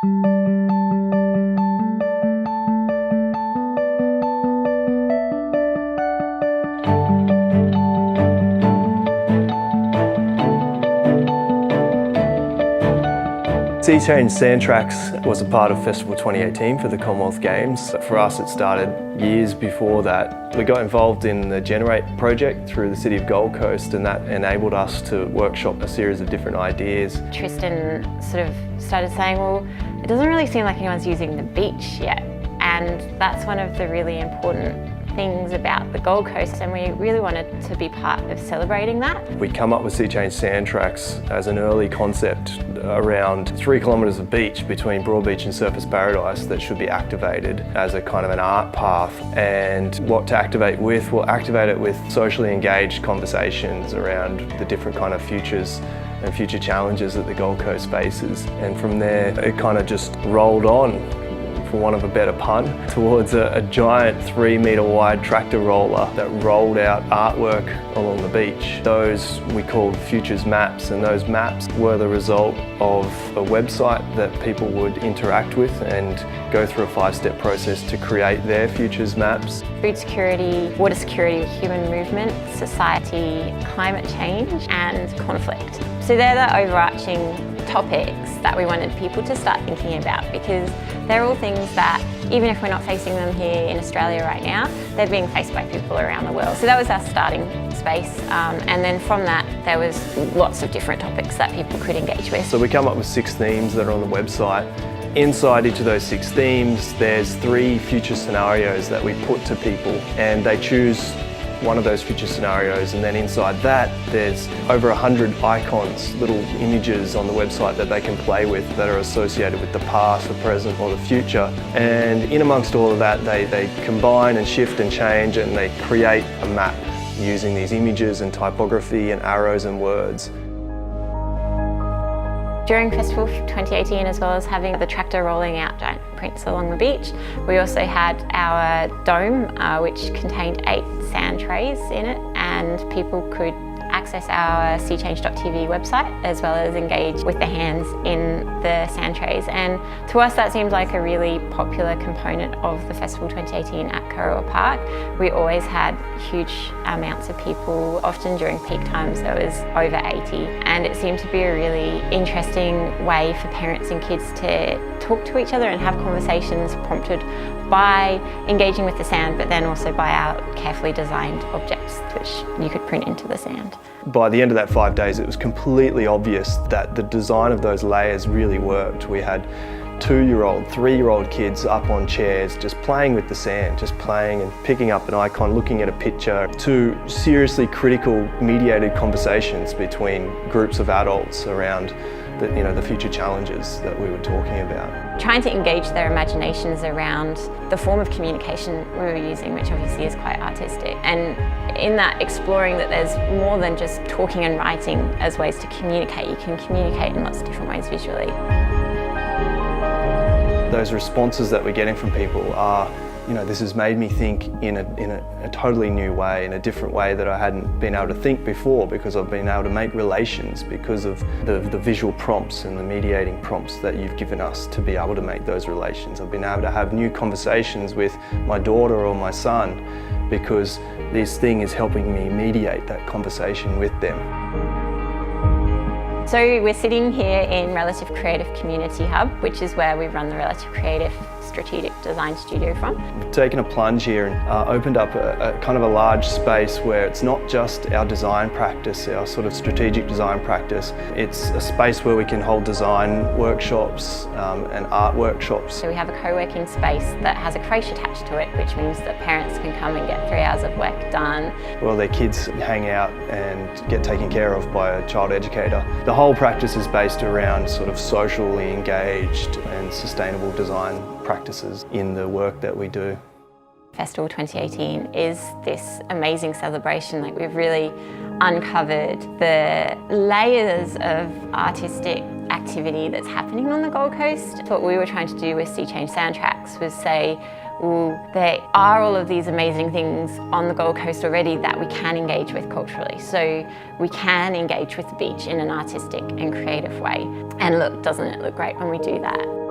Sea Change Sand Tracks was a part of Festival 2018 for the Commonwealth Games. For us, it started years before that. We got involved in the Generate project through the City of Gold Coast, and that enabled us to workshop a series of different ideas. Tristan sort of started saying, well, it doesn't really seem like anyone's using the beach yet. And that's one of the really important things about the Gold Coast, and we really wanted to be part of celebrating that. We come up with Sea Change Sand Tracks as an early concept around 3 kilometres of beach between Broadbeach and Surfers Paradise that should be activated as a kind of an art path. And what to activate with? We'll activate it with socially engaged conversations around the different kind of futures and future challenges that the Gold Coast faces. And from there, it kind of just rolled on, for want of a better pun, towards a giant 3-metre wide tractor roller that rolled out artwork along the beach. Those we called Futures Maps, and those maps were the result of a website that people would interact with and go through a 5-step process to create their Futures Maps. Food security, water security, human movement, society, climate change and conflict. So they're the overarching topics that we wanted people to start thinking about, because they're all things that, even if we're not facing them here in Australia right now, they're being faced by people around the world. So that was our starting space, and then from that there was lots of different topics that people could engage with. So we come up with 6 themes that are on the website. Inside each of those 6 themes, there's 3 future scenarios that we put to people, and they choose one of those future scenarios, and then inside that there's over 100 icons, little images on the website that they can play with that are associated with the past, the present or the future. And in amongst all of that, they combine and shift and change, and they create a map using these images and typography and arrows and words. During Festival 2018, as well as having the tractor rolling out giant prints along the beach, we also had our dome, which contained 8 sand trays in it, and people could access our seachange.tv website as well as engage with the hands in the sand trays. And to us that seemed like a really popular component of the Festival 2018 at Kurrawa Park. We always had huge amounts of people, often during peak times there was over 80, and it seemed to be a really interesting way for parents and kids to talk to each other and have conversations prompted by engaging with the sand, but then also by our carefully designed objects which you could print into the sand. By the end of that 5 days, it was completely obvious that the design of those layers really worked. We had 2-year-old, 3-year-old kids up on chairs just playing with the sand, just playing and picking up an icon, looking at a picture, to seriously critical mediated conversations between groups of adults around the future challenges that we were talking about. Trying to engage their imaginations around the form of communication we were using, which obviously is quite artistic, and in that exploring that there's more than just talking and writing as ways to communicate. You can communicate in lots of different ways visually. Those responses that we're getting from people are, this has made me think in a totally new way, in a different way that I hadn't been able to think before, because I've been able to make relations because of the visual prompts and the mediating prompts that you've given us to be able to make those relations. I've been able to have new conversations with my daughter or my son because this thing is helping me mediate that conversation with them. So we're sitting here in Relative Creative Community Hub, which is where we run the Relative Creative Strategic Design Studio from. We've taken a plunge here and opened up a kind of a large space where it's not just our design practice, our sort of strategic design practice. It's a space where we can hold design workshops and art workshops. So we have a co-working space that has a creche attached to it, which means that parents can come and get 3 hours of work done. Well, their kids hang out and get taken care of by a child educator. The whole practice is based around sort of socially engaged and sustainable design practices in the work that we do. Festival 2018 is this amazing celebration. Like, we've really uncovered the layers of artistic activity that's happening on the Gold Coast. What we were trying to do with Sea Change Sand Tracks was say, well, there are all of these amazing things on the Gold Coast already that we can engage with culturally. So we can engage with the beach in an artistic and creative way. And look, doesn't it look great when we do that?